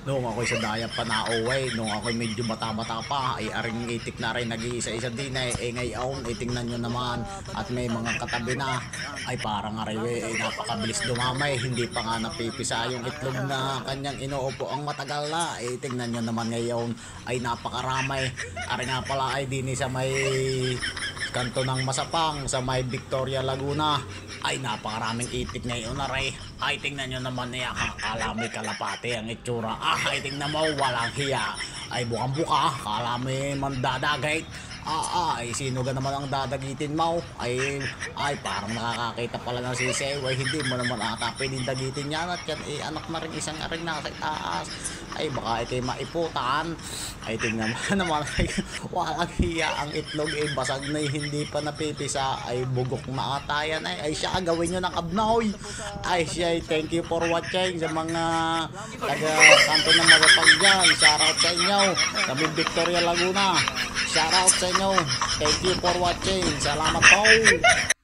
Noong ako'y sa daya pa nauwi, noong ako'y medyo bata-bata pa, ay aring itik na rin nag-iisa-isa din ngayon, tingnan nyo naman, at may mga katabi na, ay parang ariwe, ay napakabilis dumamay, hindi pa nga napipisa yung itlog na kanyang inuupo ang matagal na, tingnan nyo naman ngayon, ay napakaramay, ari nga pala ay din sa may kanto ng Masapang sa may Victoria Laguna ay napakaraming itik ngayon na rin. Ay tingnan nyo naman niya, akala may kalapate ang itsura, ay tingnan mo walang hiya, ay bukang buka, akala may mandadagay, ay sino ga naman ang dadagitin mo, ay parang nakakakita pala ng sisew, ay hindi mo naman ata pwedeng dagitin yan, at yan anak na rin isang aring nasa itaas, ay baka ito'y maiputan, ay tingnan mo naman, ay walang hiya ang itlog, basag na hindi pa napipisa, ay bugok na ata yan, ay siya gawin nyo ng abnoy, ay siya, thank you for watching sa mga taga kanto ng Masapang dyan, shoutout sa inyo, kami Victoria Laguna, shoutout sa inyo, thank you for watching, salamat po.